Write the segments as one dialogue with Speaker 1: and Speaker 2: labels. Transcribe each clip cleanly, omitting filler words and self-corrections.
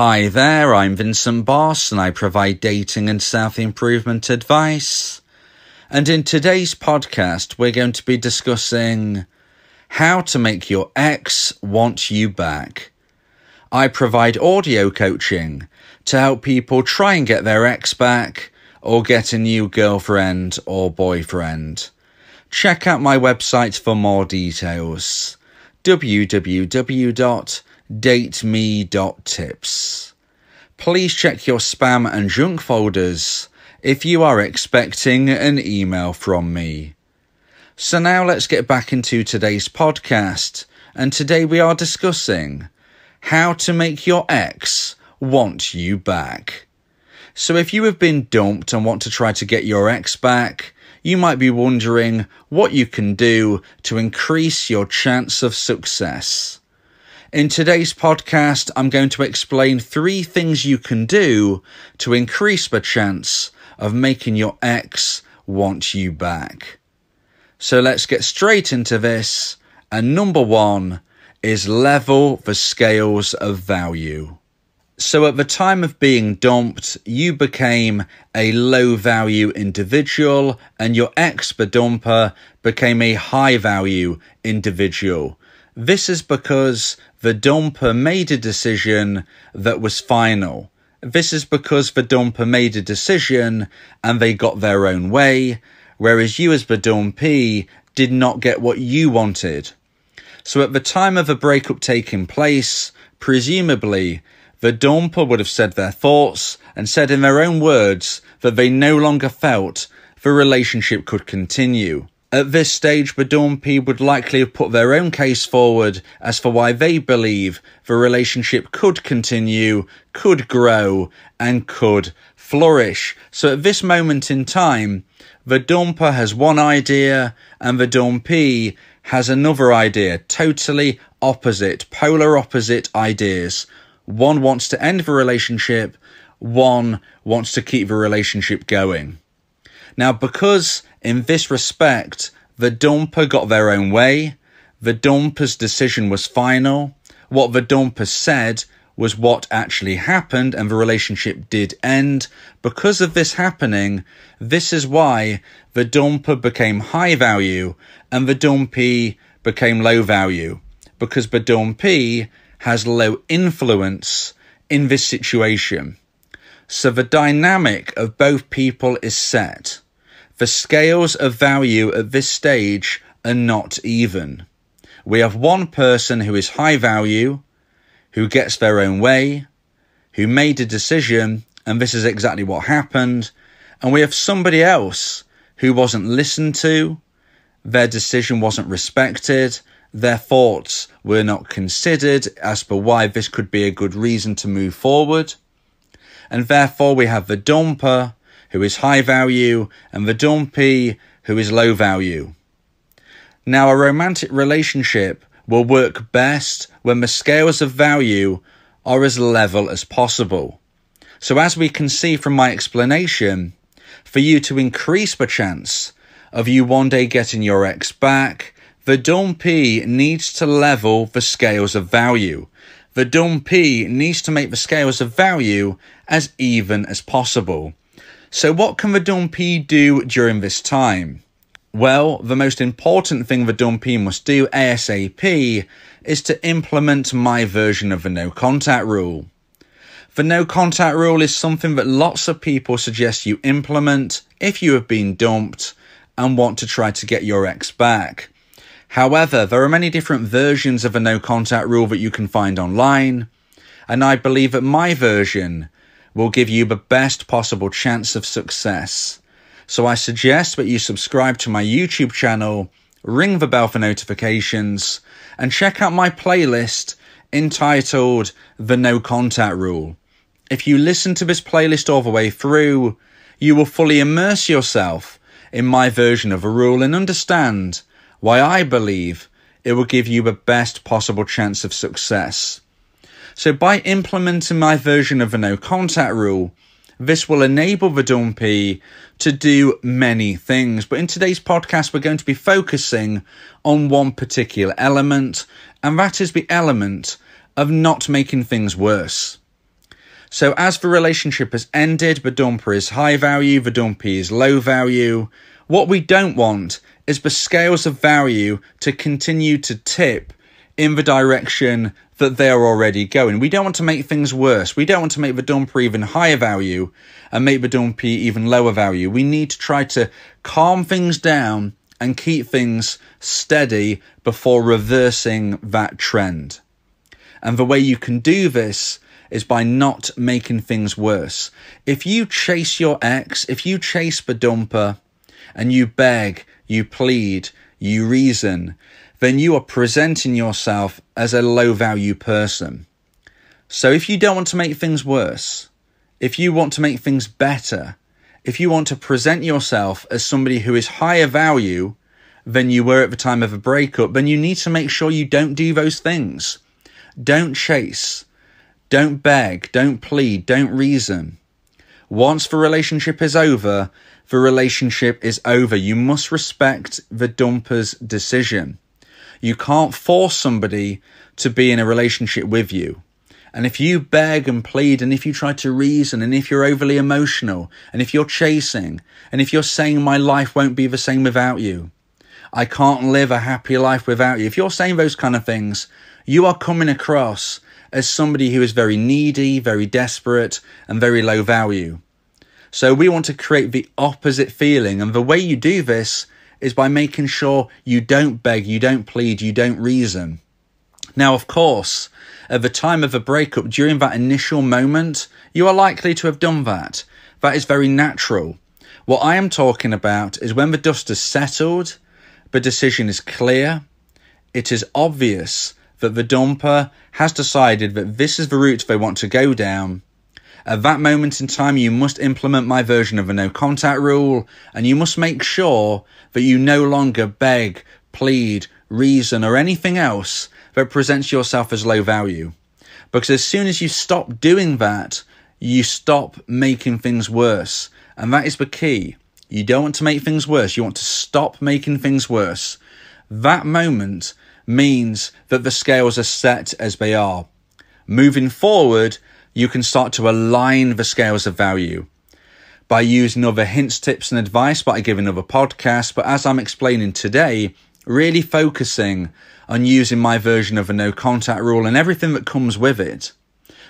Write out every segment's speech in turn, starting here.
Speaker 1: Hi there, I'm Vincent Boss and I provide dating and self-improvement advice. And in today's podcast, we're going to be discussing how to make your ex want you back. I provide audio coaching to help people try and get their ex back or get a new girlfriend or boyfriend. Check out my website for more details. www.dateme.tips. Please check your spam and junk folders if you are expecting an email from me. So now let's get back into today's podcast, and today we are discussing how to make your ex want you back. So if you have been dumped and want to try to get your ex back, you might be wondering what you can do to increase your chance of success. In today's podcast, I'm going to explain 3 things you can do to increase the chance of making your ex want you back. So let's get straight into this. And number 1 is level the scales of value. So at the time of being dumped, you became a low value individual and your ex, the dumper, became a high value individual. This is because the dumper made a decision that was final. This is because the dumper made a decision and they got their own way, whereas you as the dumpee did not get what you wanted. So at the time of a breakup taking place, presumably, the dumper would have said their thoughts and said in their own words that they no longer felt the relationship could continue. At this stage, the dumpee would likely have put their own case forward as for why they believe the relationship could continue, could grow, and could flourish. So at this moment in time, the dumper has one idea and the dumpee has another idea, totally opposite, polar opposite ideas. One wants to end the relationship, one wants to keep the relationship going. Now, because in this respect, the dumper got their own way, the dumper's decision was final, what the dumper said was what actually happened and the relationship did end. Because of this happening, this is why the dumper became high value and the dumpee became low value. Because the dumpee has low influence in this situation. So the dynamic of both people is set. The scales of value at this stage are not even. We have one person who is high value, who gets their own way, who made a decision, and this is exactly what happened. And we have somebody else who wasn't listened to, their decision wasn't respected, their thoughts were not considered as for why this could be a good reason to move forward. And therefore we have the dumper who is high value and the dumpee who is low value. Now a romantic relationship will work best when the scales of value are as level as possible. So as we can see from my explanation, for you to increase the chance of you one day getting your ex back, the dumpee needs to level the scales of value. The dumpee needs to make the scales of value as even as possible. So what can the dumpee do during this time? Well, the most important thing the dumpee must do ASAP is to implement my version of the no contact rule. The no contact rule is something that lots of people suggest you implement if you have been dumped and want to try to get your ex back. However, there are many different versions of a no contact rule that you can find online, and I believe that my version will give you the best possible chance of success. So I suggest that you subscribe to my YouTube channel, ring the bell for notifications, and check out my playlist entitled The No Contact Rule. If you listen to this playlist all the way through, you will fully immerse yourself in my version of a rule and understand why I believe it will give you the best possible chance of success. So by implementing my version of the no contact rule, this will enable the dumpee to do many things. But in today's podcast, we're going to be focusing on one particular element, and that is the element of not making things worse. So as the relationship has ended, the dumper is high value, the dumpee is low value. What we don't want is the scales of value to continue to tip in the direction that they're already going. We don't want to make things worse. We don't want to make the dumper even higher value and make the dumpee even lower value. We need to try to calm things down and keep things steady before reversing that trend. And the way you can do this is by not making things worse. If you chase your ex, if you chase the dumper and you beg, you plead, you reason, then you are presenting yourself as a low value person. So if you don't want to make things worse, if you want to make things better, if you want to present yourself as somebody who is higher value than you were at the time of a breakup, then you need to make sure you don't do those things. Don't chase. Don't beg, don't plead, don't reason. Once the relationship is over, the relationship is over. You must respect the dumper's decision. You can't force somebody to be in a relationship with you. And if you beg and plead, and if you try to reason, and if you're overly emotional, and if you're chasing, and if you're saying my life won't be the same without you, I can't live a happy life without you. If you're saying those kind of things, you are coming across as somebody who is very needy, very desperate, and very low value. So we want to create the opposite feeling. And the way you do this is by making sure you don't beg, you don't plead, you don't reason. Now, of course, at the time of a breakup, during that initial moment, you are likely to have done that. That is very natural. What I am talking about is when the dust has settled, the decision is clear, it is obvious that the dumper has decided that this is the route they want to go down. At that moment in time, you must implement my version of the no contact rule, and you must make sure that you no longer beg, plead, reason, or anything else that presents yourself as low value. Because as soon as you stop doing that, you stop making things worse. And that is the key. You don't want to make things worse. You want to stop making things worse. That moment means that the scales are set as they are. Moving forward, you can start to align the scales of value by using other hints, tips and advice, by giving other podcasts. But as I'm explaining today, really focusing on using my version of a no contact rule and everything that comes with it.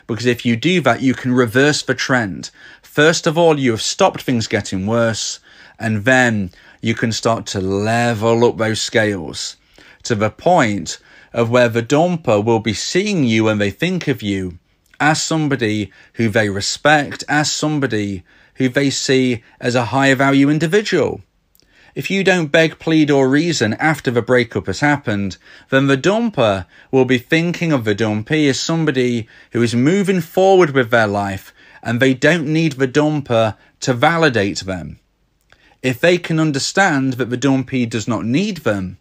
Speaker 1: Because if you do that, you can reverse the trend. First of all, you have stopped things getting worse, and then you can start to level up those scales to the point of where the dumper will be seeing you when they think of you as somebody who they respect, as somebody who they see as a higher value individual. If you don't beg, plead or reason after the breakup has happened, then the dumper will be thinking of the dumpee as somebody who is moving forward with their life, and they don't need the dumper to validate them. If they can understand that the dumpee does not need them,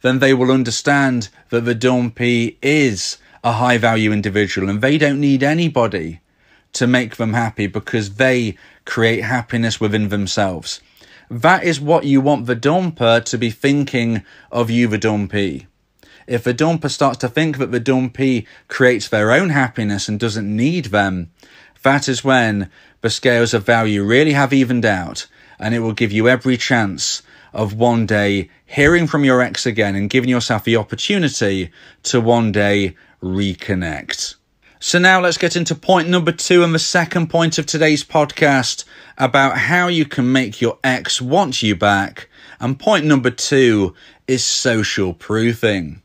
Speaker 1: then they will understand that the dumpee is a high value individual and they don't need anybody to make them happy because they create happiness within themselves. That is what you want the dumper to be thinking of you, the dumpee. If the dumper starts to think that the dumpee creates their own happiness and doesn't need them, that is when the scales of value really have evened out, and it will give you every chance of one day hearing from your ex again and giving yourself the opportunity to one day reconnect. So now let's get into point number 2 and the second point of today's podcast about how you can make your ex want you back. And point number 2 is social proofing.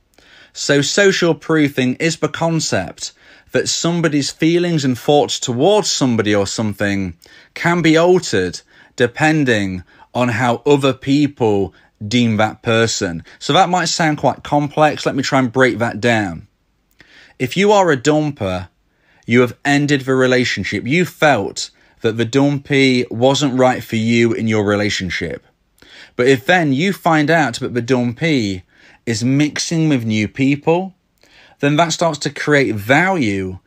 Speaker 1: So social proofing is the concept that somebody's feelings and thoughts towards somebody or something can be altered depending on how other people deem that person. So that might sound quite complex. Let me try and break that down. If you are a dumper, you have ended the relationship. You felt that the dumpee wasn't right for you in your relationship. But if then you find out that the dumpee is mixing with new people, then that starts to create value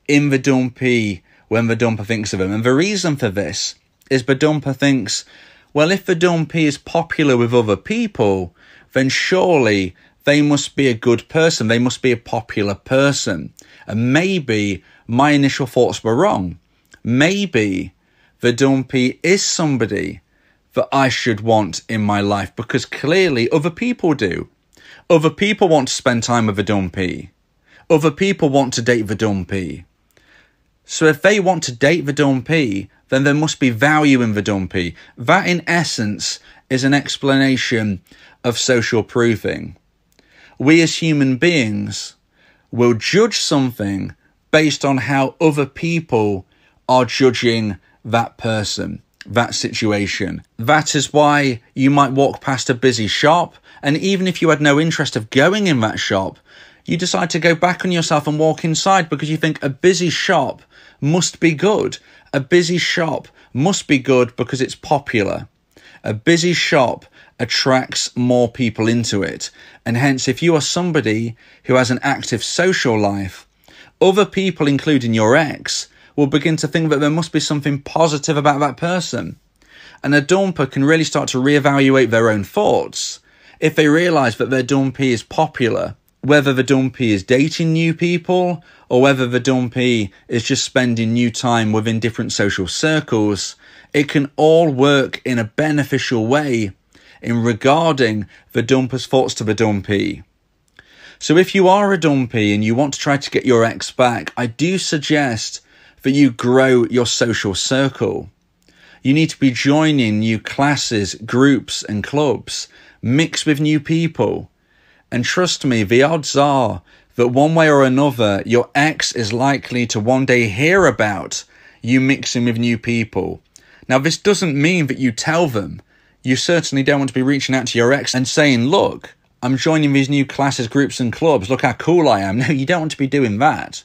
Speaker 1: in the dumpee when the dumper thinks of him. And the reason for this is the dumper thinks, well, if the dumpee is popular with other people, then surely they must be a good person. They must be a popular person. And maybe my initial thoughts were wrong. maybe the dumpee is somebody that I should want in my life, because clearly other people do. Other people want to spend time with the dumpee. Other people want to date the dumpee. So if they want to date the dumpee, then there must be value in the dumpee. That, in essence, is an explanation of social proofing. We as human beings will judge something based on how other people are judging that person, that situation. That is why you might walk past a busy shop, and even if you had no interest of going in that shop, you decide to go back on yourself and walk inside because you think a busy shop must be good. A busy shop must be good because it's popular. A busy shop attracts more people into it. And hence, if you are somebody who has an active social life, other people, including your ex, will begin to think that there must be something positive about that person. And a dumper can really start to reevaluate their own thoughts if they realise that their dumpee is popular. Whether the dumpee is dating new people or whether the dumpee is just spending new time within different social circles, it can all work in a beneficial way in regarding the dumper's thoughts to the dumpee. So if you are a dumpee and you want to try to get your ex back, I do suggest that you grow your social circle. You need to be joining new classes, groups and clubs, mix with new people. And trust me, the odds are that one way or another, your ex is likely to one day hear about you mixing with new people. Now, this doesn't mean that you tell them. You certainly don't want to be reaching out to your ex and saying, look, I'm joining these new classes, groups and clubs. Look how cool I am. No, you don't want to be doing that.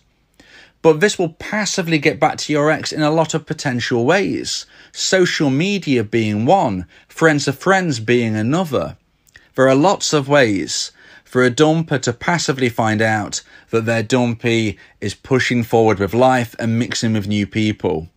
Speaker 1: But this will passively get back to your ex in a lot of potential ways. Social media being one, friends of friends being another. There are lots of ways for a dumper to passively find out that their dumpee is pushing forward with life and mixing with new people.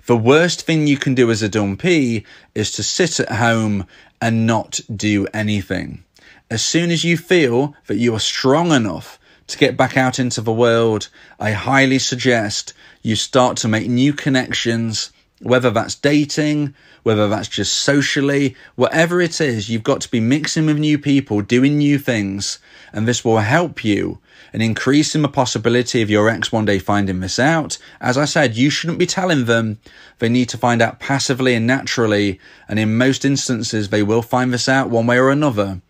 Speaker 1: The worst thing you can do as a dumpee is to sit at home and not do anything. As soon as you feel that you are strong enough to get back out into the world, I highly suggest you start to make new connections, whether that's dating, whether that's just socially, whatever it is, you've got to be mixing with new people, doing new things, and this will help you in increasing the possibility of your ex one day finding this out. As I said, you shouldn't be telling them. They need to find out passively and naturally, and in most instances, they will find this out one way or another.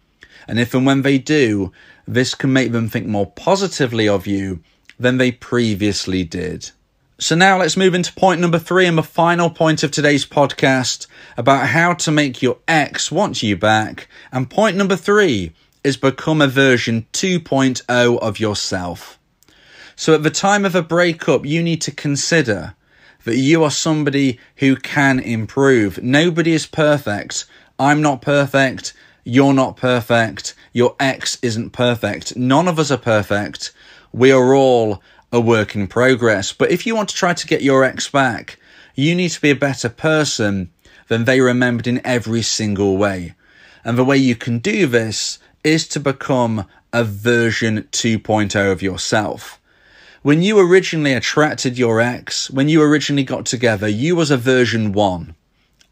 Speaker 1: And if and when they do, this can make them think more positively of you than they previously did. So now let's move into point number 3 and the final point of today's podcast about how to make your ex want you back. And point number 3 is become a version 2.0 of yourself. So at the time of a breakup, you need to consider that you are somebody who can improve. Nobody is perfect. I'm not perfect. You're not perfect. Your ex isn't perfect. None of us are perfect. We are all a work in progress. But if you want to try to get your ex back, you need to be a better person than they remembered in every single way. And the way you can do this is to become a version 2.0 of yourself. When you originally attracted your ex, when you originally got together, you was a version 1.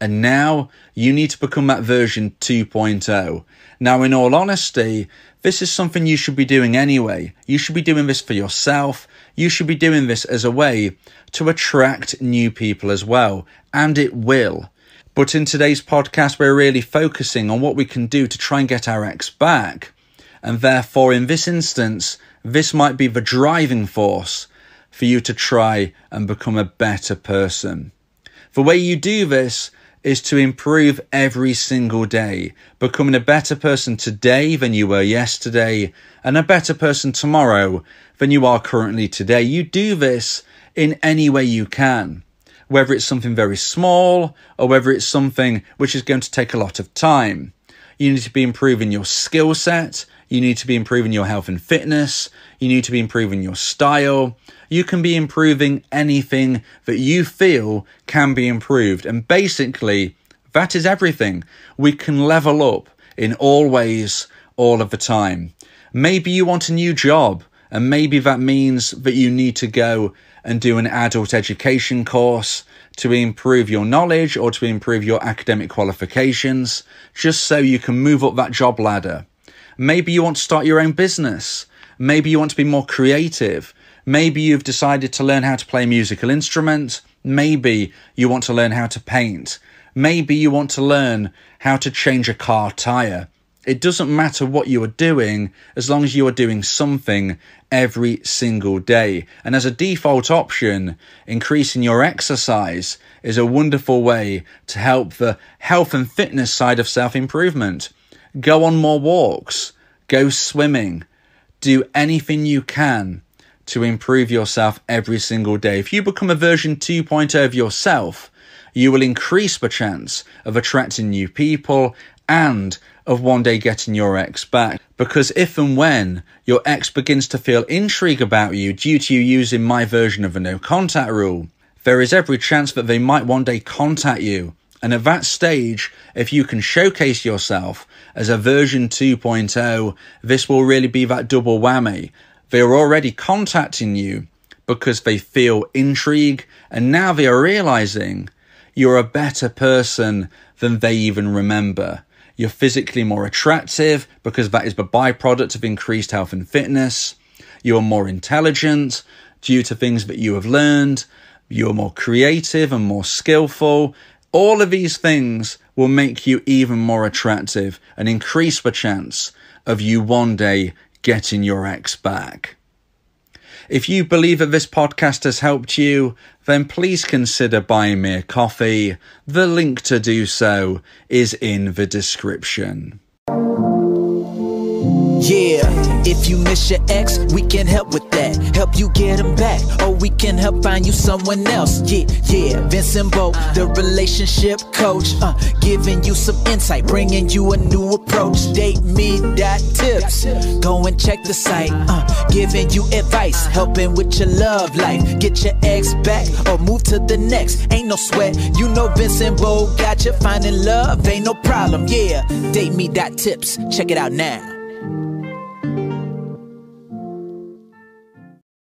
Speaker 1: And now you need to become that version 2.0. Now, in all honesty, this is something you should be doing anyway. You should be doing this for yourself. You should be doing this as a way to attract new people as well. And it will. But in today's podcast, we're really focusing on what we can do to try and get our ex back. And therefore, in this instance, this might be the driving force for you to try and become a better person. The way you do this is to improve every single day, becoming a better person today than you were yesterday, and a better person tomorrow than you are currently today. You do this in any way you can, whether it's something very small or whether it's something which is going to take a lot of time. You need to be improving your skill set. You need to be improving your health and fitness. You need to be improving your style. You can be improving anything that you feel can be improved. And basically, that is everything. We can level up in all ways, all of the time. Maybe you want a new job And maybe that means that you need to go and do an adult education course to improve your knowledge or to improve your academic qualifications, just so you can move up that job ladder. Maybe you want to start your own business. Maybe you want to be more creative. Maybe you've decided to learn how to play a musical instrument. Maybe you want to learn how to paint. Maybe you want to learn how to change a car tire. It doesn't matter what you are doing as long as you are doing something every single day. And as a default option, increasing your exercise is a wonderful way to help the health and fitness side of self-improvement. Go on more walks, go swimming, do anything you can to improve yourself every single day. If you become a version 2.0 of yourself, you will increase the chance of attracting new people and of one day getting your ex back. Because if and when your ex begins to feel intrigue about you due to you using my version of the no contact rule, there is every chance that they might one day contact you. And at that stage, if you can showcase yourself as a version 2.0, this will really be that double whammy. They are already contacting you because they feel intrigue, and now they are realizing you're a better person than they even remember. You're physically more attractive because that is the byproduct of increased health and fitness. You are more intelligent due to things that you have learned. You're more creative and more skillful. All of these things will make you even more attractive and increase the chance of you one day getting your ex back. If you believe that this podcast has helped you, then please consider buying me a coffee. The link to do so is in the description.
Speaker 2: Yeah, if you miss your ex, we can help with that. Help you get him back, or we can help find you someone else. Yeah, Vincent Bo, the relationship coach, giving you some insight, bringing you a new approach. DateMe.tips, go and check the site, giving you advice, helping with your love life. Get your ex back, or move to the next. Ain't no sweat, you know Vincent Bo got you. Finding love ain't no problem. Yeah, DateMe.tips, check it out now.